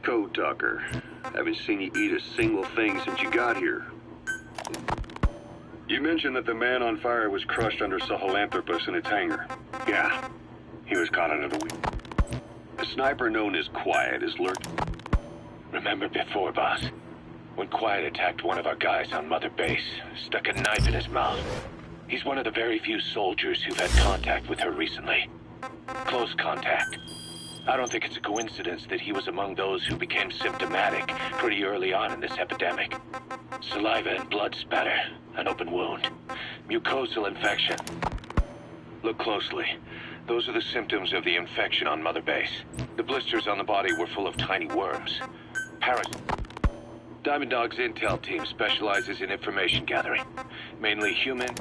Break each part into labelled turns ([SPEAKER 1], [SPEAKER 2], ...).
[SPEAKER 1] Code Talker. Haven't seen you eat a single thing since you got here. You mentioned that the man on fire was crushed under Sahelanthropus in its hangar.
[SPEAKER 2] Yeah, he was caught under the wheel.
[SPEAKER 1] A sniper known as Quiet is lurking.
[SPEAKER 2] Remember before, boss? When Quiet attacked one of our guys on Mother Base, stuck a knife in his mouth. He's one of the very few soldiers who've had contact with her recently. Close contact. I don't think it's a coincidence that he was among those who became symptomatic pretty early on in this epidemic. Saliva and blood spatter, an open wound, mucosal infection. Look closely. Those are the symptoms of the infection on Mother Base. The blisters on the body were full of tiny worms. Diamond Dog's intel team specializes in information gathering, mainly human.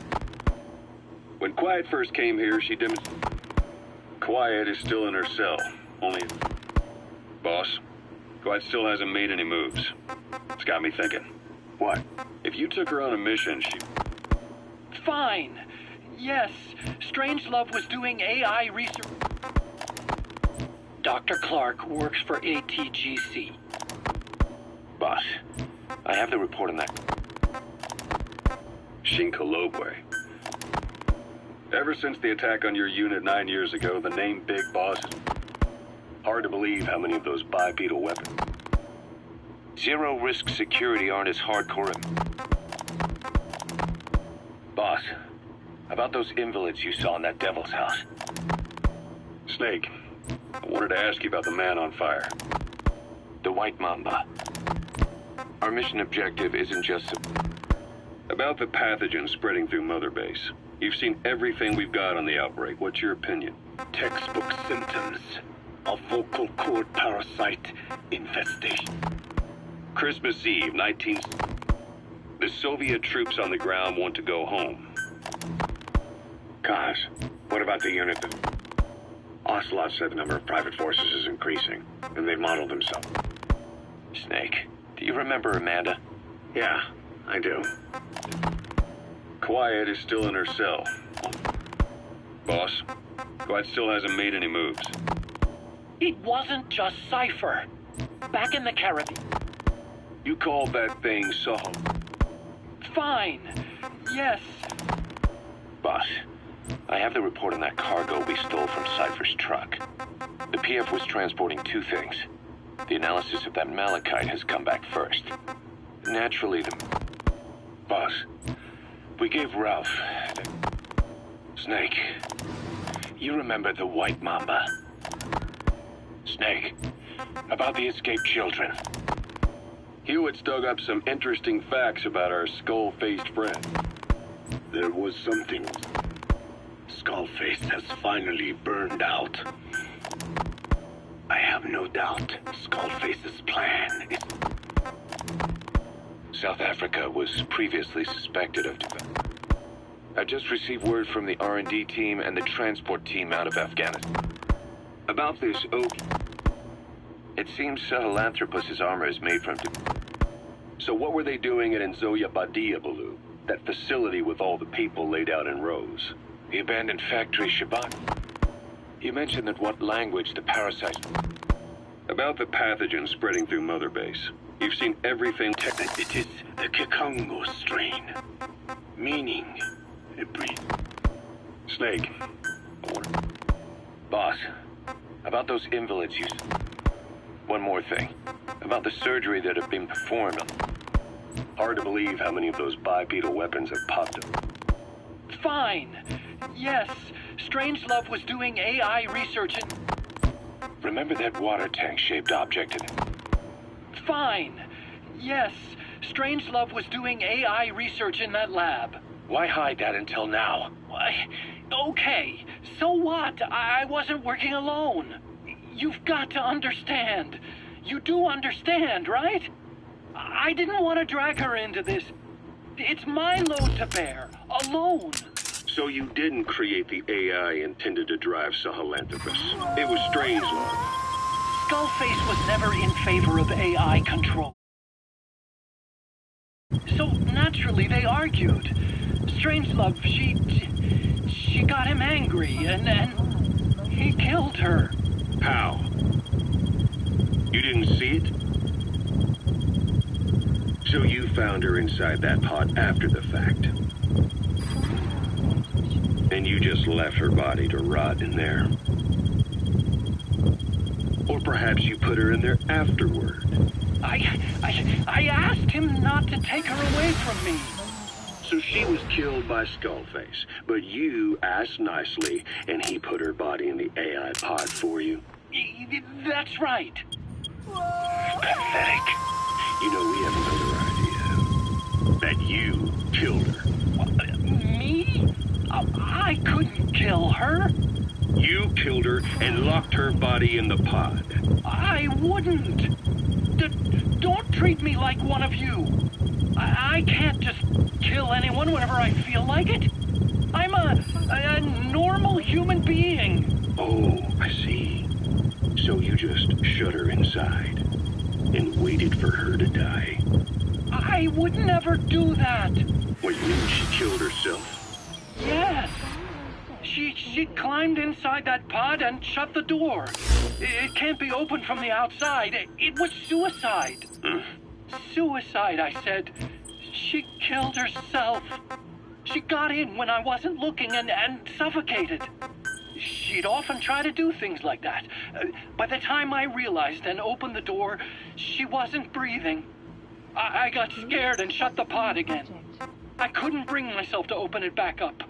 [SPEAKER 1] When Quiet first came here, she demonstrated. Quiet is still in her cell. Only... Boss, Quiet still hasn't made any moves. It's got me thinking.
[SPEAKER 2] What?
[SPEAKER 1] If you took her on a mission, she...
[SPEAKER 3] Fine. Yes, Strangelove was doing AI research. Dr. Clark works for ATGC.
[SPEAKER 2] Boss, I have the report on that.
[SPEAKER 1] Shinkolobwe. Ever since the attack on your unit 9 years ago, the name Big Boss is... Hard to believe how many of those bipedal weapons...
[SPEAKER 2] Zero-risk security aren't as hardcore. Boss, about those invalids you saw in that devil's house.
[SPEAKER 1] Snake, I wanted to ask you about the man on fire.
[SPEAKER 2] The White Mamba. Our mission objective isn't just...
[SPEAKER 1] About the pathogen spreading through Mother Base. You've seen everything we've got on the outbreak. What's your opinion?
[SPEAKER 4] Textbook symptoms of vocal cord parasite infestation.
[SPEAKER 1] Christmas Eve, 19... The Soviet troops on the ground want to go home.
[SPEAKER 4] Guys, what about the unit that... Ocelot said the number of private forces is increasing, and they've modeled themselves.
[SPEAKER 2] Snake, do you remember Amanda?
[SPEAKER 4] Yeah, I do.
[SPEAKER 1] Quiet is still in her cell. Boss, Quiet still hasn't made any moves.
[SPEAKER 3] It wasn't just Cypher. Back in the Caribbean.
[SPEAKER 1] You called that thing Soho.
[SPEAKER 3] Fine. Yes.
[SPEAKER 2] Boss, I have the report on that cargo we stole from Cypher's truck. The PF was transporting two things. The analysis of that malachite has come back first. Naturally, the... Boss, we gave Ralph... Snake, you remember the White Mamba? Snake, about the escaped children.
[SPEAKER 1] Hewitt's dug up some interesting facts about our skull-faced friend.
[SPEAKER 4] There was something. Skullface has finally burned out. I have no doubt Skullface's plan is...
[SPEAKER 2] South Africa was previously suspected of... I just received word from the R&D team and the transport team out of Afghanistan.
[SPEAKER 1] About this oak...
[SPEAKER 2] It seems Sahelanthropus' armor is made from...
[SPEAKER 1] So what were they doing at Nzoya Badia, that facility with all the people laid out in rows?
[SPEAKER 2] The abandoned factory Shabbat. You mentioned that what language the parasites...
[SPEAKER 1] About the pathogen spreading through Mother Base. You've seen everything...
[SPEAKER 4] It is the Kikongo strain. Meaning, it breathes.
[SPEAKER 1] Snake.
[SPEAKER 2] Boss, about those invalids you... One more thing. About the surgery that have been performed on...
[SPEAKER 1] Hard to believe how many of those bipedal weapons have popped up.
[SPEAKER 3] Fine. Yes, Strangelove was doing AI research in...
[SPEAKER 2] Remember that water tank-shaped object in...
[SPEAKER 3] Fine. Yes, Strangelove was doing AI research in that lab.
[SPEAKER 2] Why hide that until now?
[SPEAKER 3] Why? Okay, so what? I wasn't working alone. You've got to understand. You do understand, right? I didn't want to drag her into this. It's my load to bear, alone.
[SPEAKER 1] So you didn't create the AI intended to drive Sahelanthropus. It was Strangelove.
[SPEAKER 3] Skullface was never in favor of AI control. So naturally, they argued. Strangelove, she got him angry, and he killed her.
[SPEAKER 4] How? You didn't see it? So you found her inside that pod after the fact. And you just left her body to rot in there. Or perhaps you put her in there afterward.
[SPEAKER 3] I asked him not to take her away from me.
[SPEAKER 4] So she was killed by Skullface, but you asked nicely, and he put her body in the AI pod for you?
[SPEAKER 3] That's right.
[SPEAKER 2] Pathetic.
[SPEAKER 4] You know, we have another idea. That you killed her.
[SPEAKER 3] Me? I couldn't kill her.
[SPEAKER 4] You killed her and locked her body in the pod.
[SPEAKER 3] I wouldn't. Don't treat me like one of you. I can't just kill anyone whenever I feel like it. I'm a normal human being.
[SPEAKER 4] Oh, I see. So you just shut her inside and waited for her to die.
[SPEAKER 3] I would never do that.
[SPEAKER 4] What, you mean she killed herself?
[SPEAKER 3] Yes. She climbed inside that pod and shut the door. It can't be opened from the outside. It was suicide. Suicide, I said. She killed herself. She got in when I wasn't looking and suffocated. She'd often try to do things like that. By the time I realized and opened the door, she wasn't breathing. I got scared and shut the pod again. I couldn't bring myself to open it back up.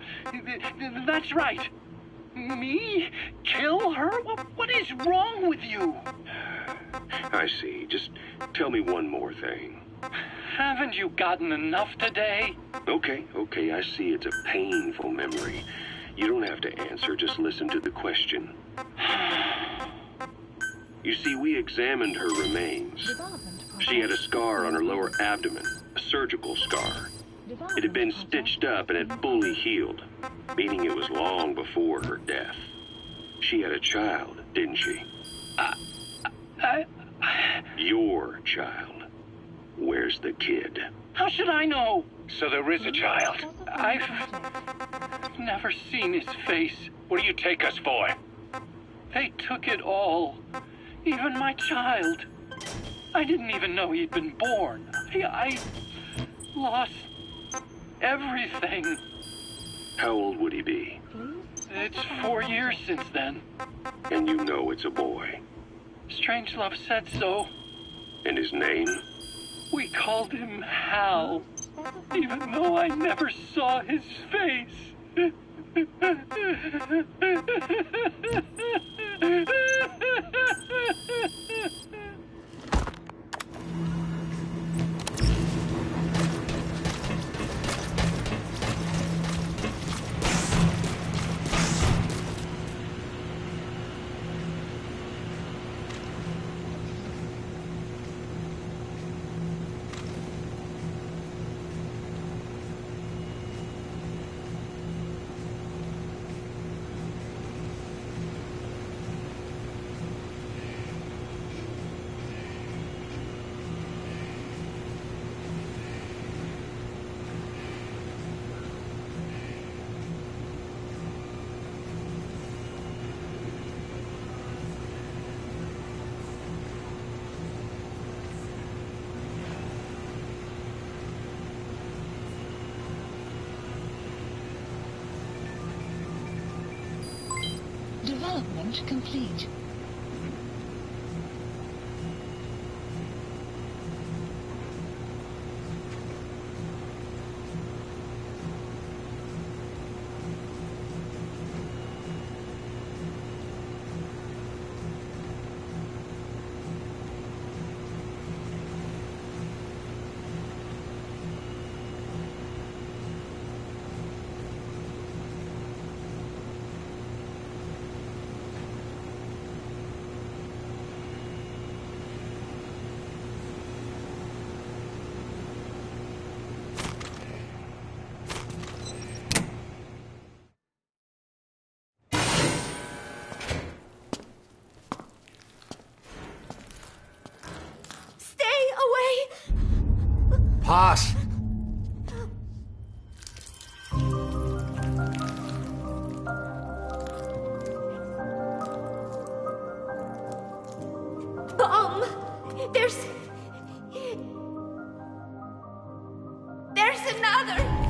[SPEAKER 3] That's right. Me? Kill her? What is wrong with you?
[SPEAKER 4] I see. Just tell me one more thing.
[SPEAKER 3] Haven't you gotten enough today?
[SPEAKER 4] Okay, I see it's a painful memory. You don't have to answer, just listen to the question. You see, we examined her remains. She had a scar on her lower abdomen, a surgical scar. It had been stitched up and had fully healed, meaning it was long before her death. She had a child, didn't she? Your child. Where's the kid?
[SPEAKER 3] How should I know?
[SPEAKER 2] So there is a child.
[SPEAKER 3] I've never seen his face.
[SPEAKER 2] What do you take us for?
[SPEAKER 3] They took it all. Even my child. I didn't even know he'd been born. I lost everything.
[SPEAKER 4] How old would he be?
[SPEAKER 3] It's 4 years since then.
[SPEAKER 4] And you know it's a boy.
[SPEAKER 3] Strangelove said so.
[SPEAKER 4] And his name?
[SPEAKER 3] We called him Hal, even though I never saw his face.
[SPEAKER 5] Development complete.
[SPEAKER 6] Pass! there's another.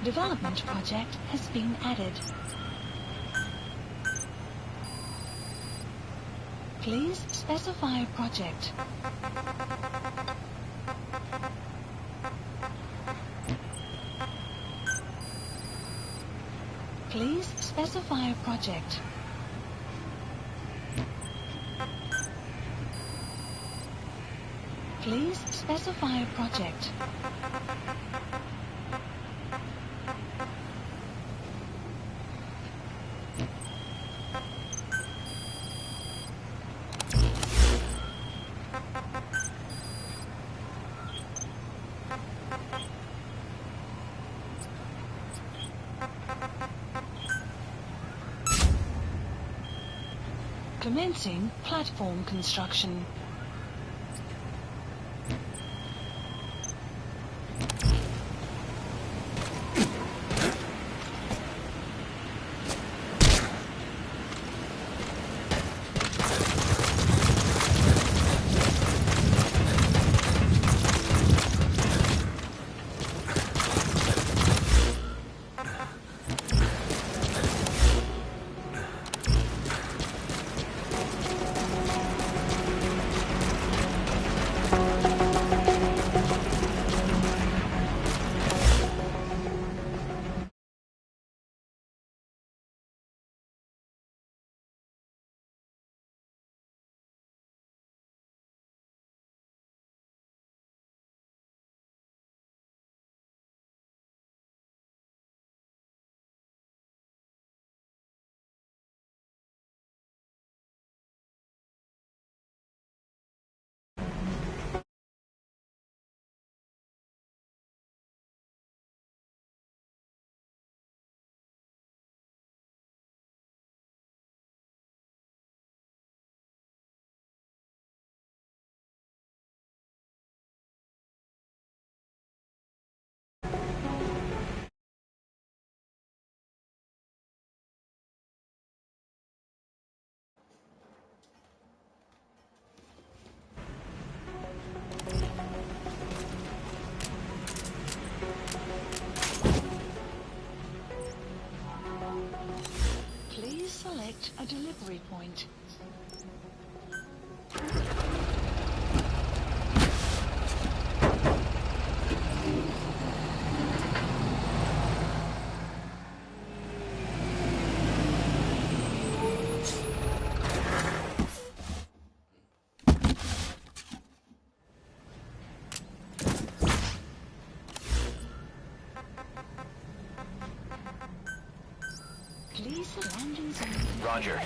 [SPEAKER 5] Development project has been added. Please specify project. Please specify project. Please specify project. Commencing platform construction. Please select a delivery point. Please landing zone.
[SPEAKER 2] Roger.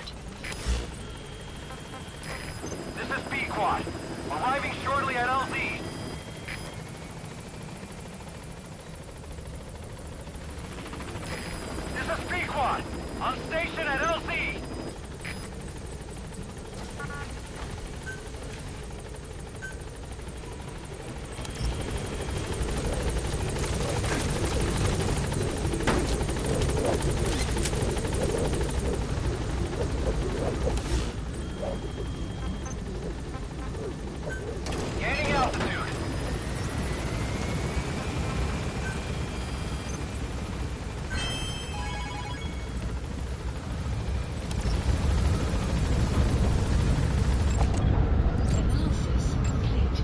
[SPEAKER 3] This is B-Quad. Arriving shortly at LZ. This is B-Quad. On station at LZ. Gaining altitude.
[SPEAKER 5] Analysis complete.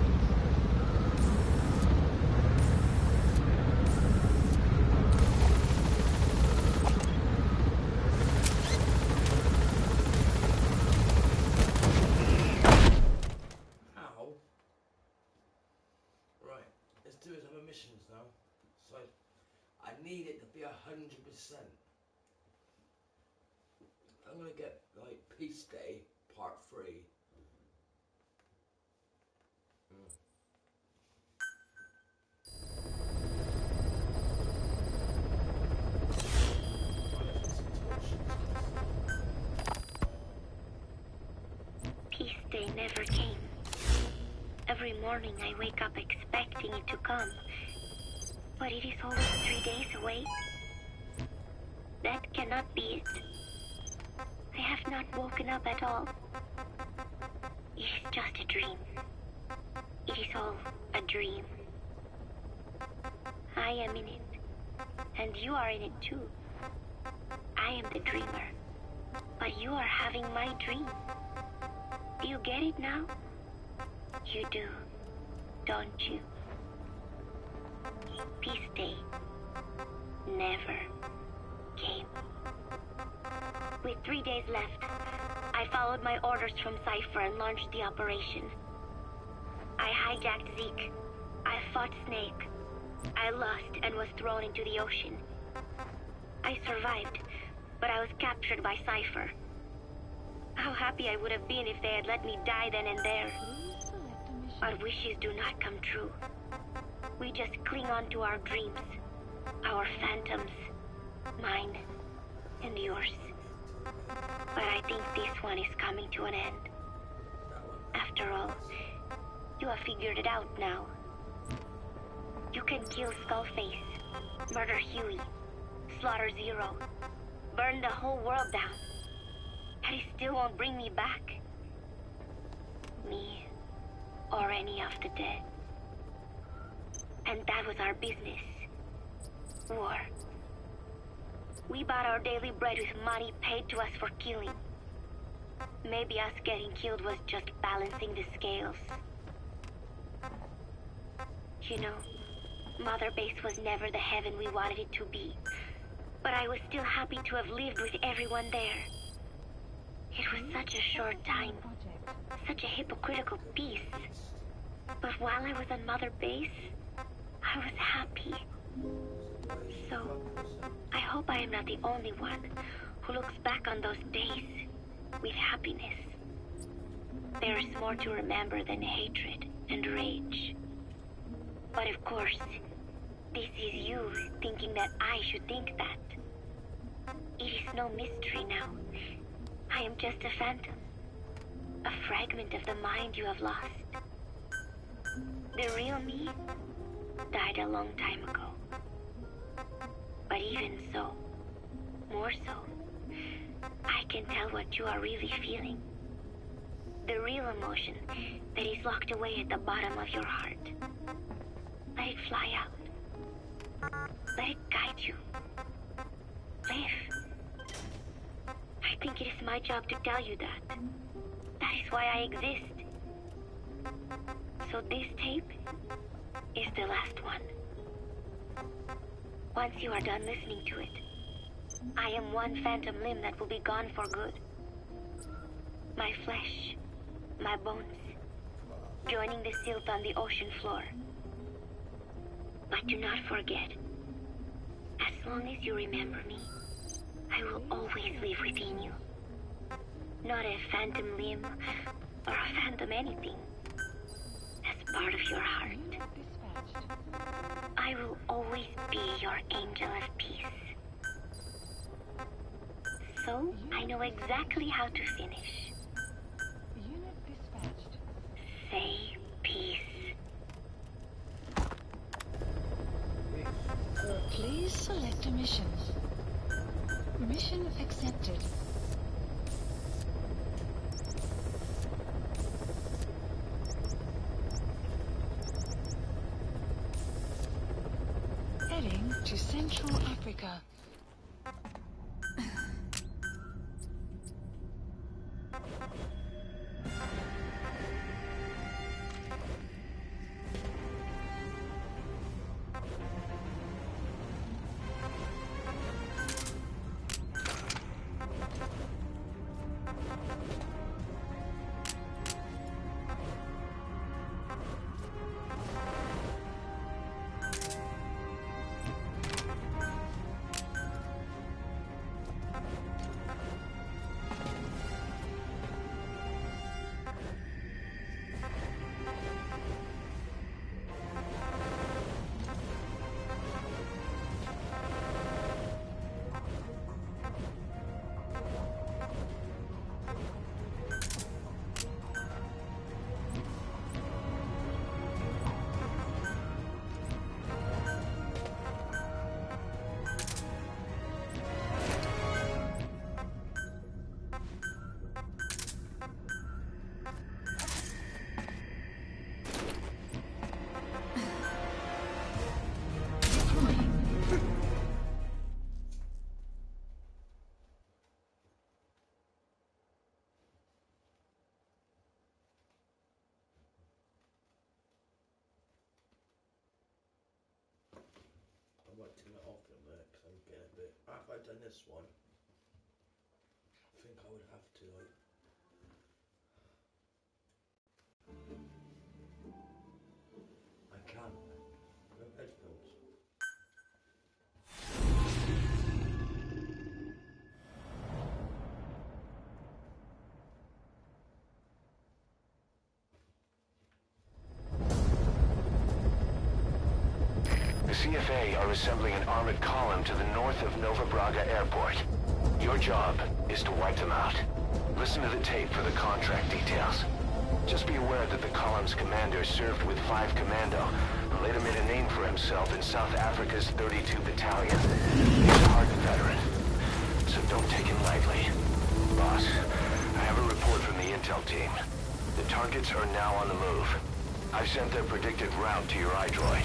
[SPEAKER 6] Ow. Right, let's do some missions now. So I need it to be 100%. I'm gonna get like Peace Day Part 3.
[SPEAKER 7] Peace Day never came. Every morning I wake up expecting it to come, but it is always 3 days away. That cannot be it. I have not woken up at all. It is just a dream. It is all a dream. I am in it, and you are in it too. I am the dreamer, but you are having my dream. Do you get it now? You do, don't you? Peace Day never came. With 3 days left, I followed my orders from Cypher and launched the operation. I hijacked Zeke. I fought Snake. I lost and was thrown into the ocean. I survived, but I was captured by Cypher. How happy I would have been if they had let me die then and there. Our wishes do not come true. We just cling on to our dreams, our phantoms, mine and yours. But I think this one is coming to an end. After all, you have figured it out now. You can kill Skullface, murder Huey, slaughter Zero, burn the whole world down, and it still won't bring me back. Me, or any of the dead. And that was our business. War. We bought our daily bread with money paid to us for killing. Maybe us getting killed was just balancing the scales. You know, Mother Base was never the heaven we wanted it to be. But I was still happy to have lived with everyone there. It was such a short time. Such a hypocritical peace. But while I was on Mother Base, I was happy. So, I hope I am not the only one who looks back on those days with happiness. There is more to remember than hatred and rage. But of course, this is you thinking that I should think that. It is no mystery now. I am just a phantom. A fragment of the mind you have lost. The real me died a long time ago. But even so, more so, I can tell what you are really feeling. The real emotion that is locked away at the bottom of your heart. Let it fly out. Let it guide you. Live. I think it is my job to tell you that. That is why I exist. So this tape is the last one. Once you are done listening to it, I am one phantom limb that will be gone for good. My flesh, my bones, joining the silt on the ocean floor. But do not forget, as long as you remember me, I will always live within you. Not a phantom limb or a phantom anything. As part of your heart. I will always be your angel of peace. So, I know exactly how to finish.
[SPEAKER 5] Unit dispatched.
[SPEAKER 7] Say peace.
[SPEAKER 5] Please select a mission. Mission accepted. Heading to Central Africa.
[SPEAKER 6] I might turn it off in a minute because I'm getting a bit. After I've done this one, I think I would have to like. I can't. No headphones.
[SPEAKER 2] The CFA are assembling an armored column to the north of Nova Braga Airport. Your job is to wipe them out. Listen to the tape for the contract details. Just be aware that the column's commander served with 5 Commando and later made a name for himself in South Africa's 32 Battalion. He's a hardened veteran, so don't take him lightly. Boss, I have a report from the intel team. The targets are now on the move. I've sent their predicted route to your iDroid.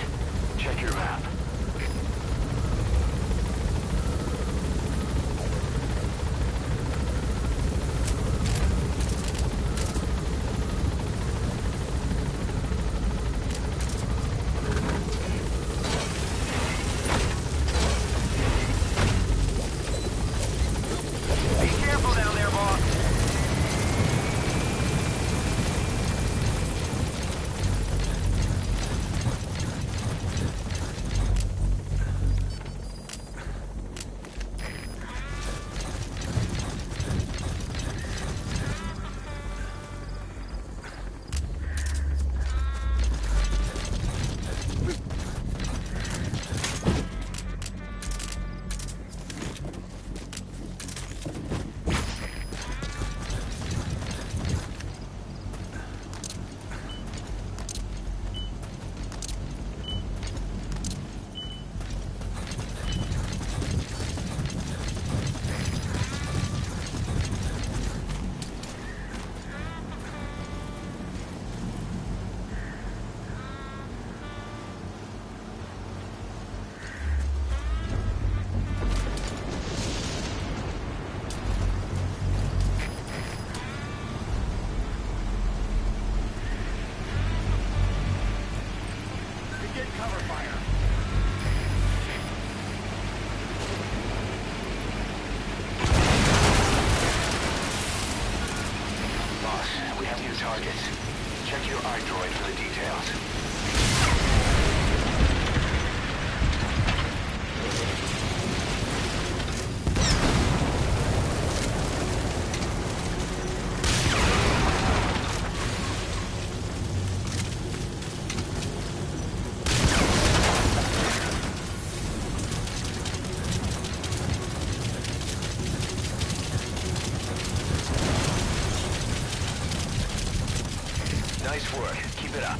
[SPEAKER 2] Check your map. Check your iDroid for the details. work. Keep it up.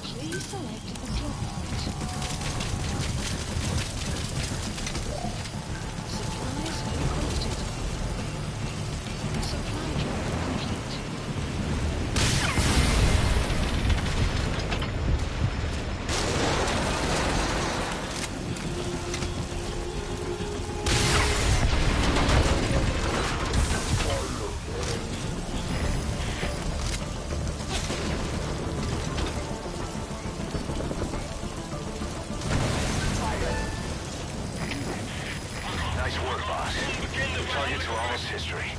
[SPEAKER 5] Please select the drop point. Supplies requested. Supply drop complete.
[SPEAKER 2] Nice work, boss. Targets are almost history.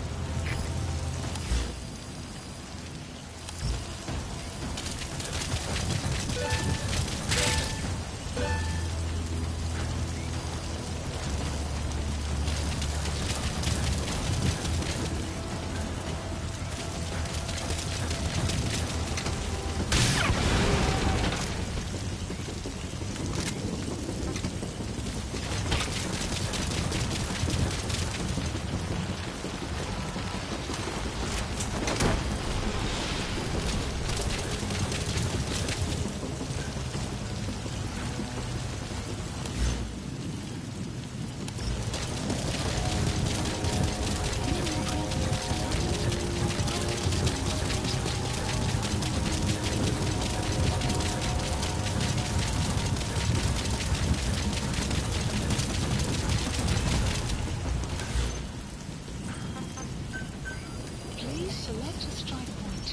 [SPEAKER 5] Please select a strike point.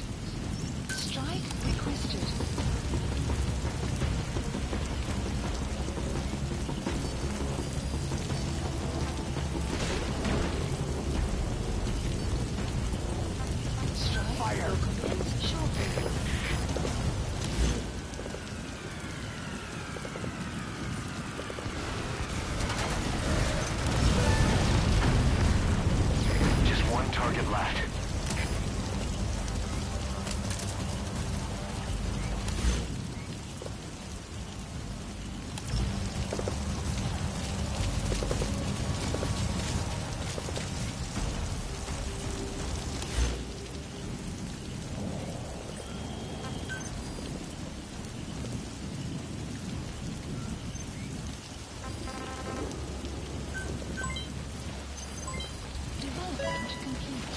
[SPEAKER 5] Strike requested. Strike will commence shortly.
[SPEAKER 2] Just one target left.
[SPEAKER 5] Development complete.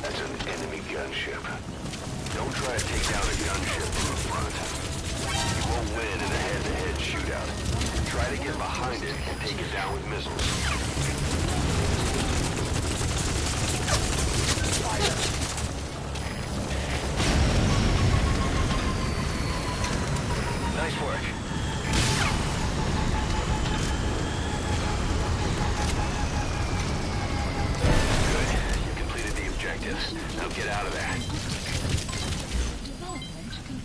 [SPEAKER 2] That's an enemy gunship. Don't try to take down a gunship from the front. You won't win in a head-to-head shootout. Try to get behind it and take it down with missiles. Fire! Nice work. Good. You completed the objectives. Now get out of there.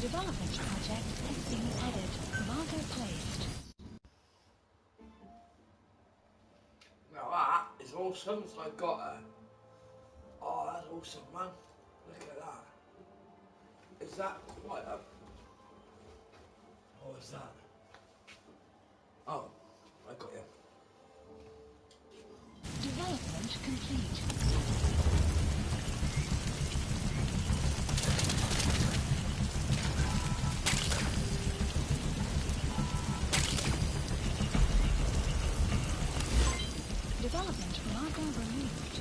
[SPEAKER 5] Development project has been added. Marker placed.
[SPEAKER 6] Now that is awesome, so I got her. Oh, that's awesome, man. Look at that. Is that quite a... What was that? Oh, I got you.
[SPEAKER 5] Development complete. Development marker removed.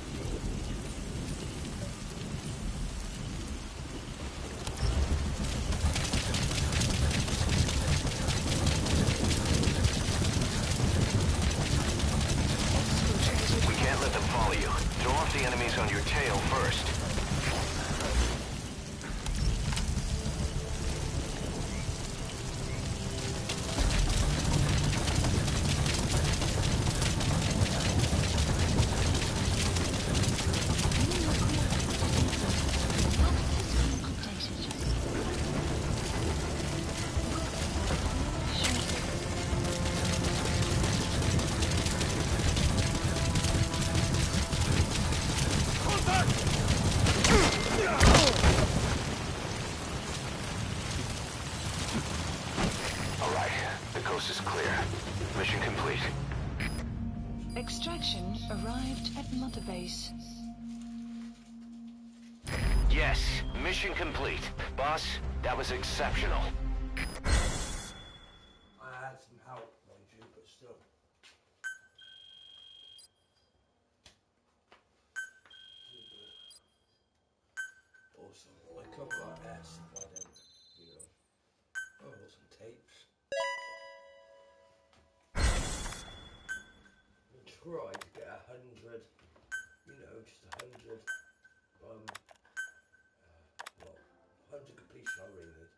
[SPEAKER 2] right. The coast is clear. Mission complete.
[SPEAKER 5] Extraction arrived at Mother Base.
[SPEAKER 2] Yes, mission complete. Boss, that was exceptional.
[SPEAKER 6] I had some help, mind you, but still. Awesome. I could have got S if I didn't, you know. Oh, I've got some tapes. I tried to get 100, you know, just 100, what, 100 completion I really need.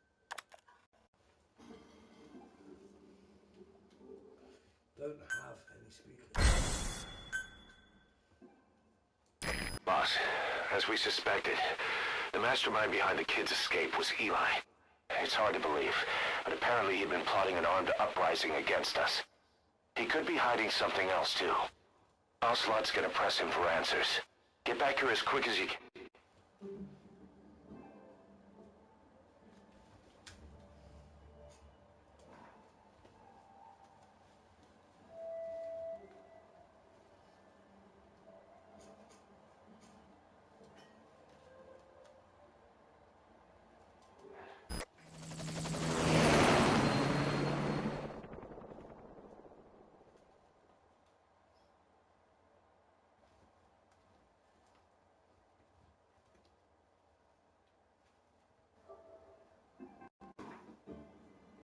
[SPEAKER 6] Don't have any speakers.
[SPEAKER 2] Boss, as we suspected, the mastermind behind the kid's escape was Eli. It's hard to believe, but apparently he'd been plotting an armed uprising against us. He could be hiding something else too. Ocelot's gonna press him for answers. Get back here as quick as you can.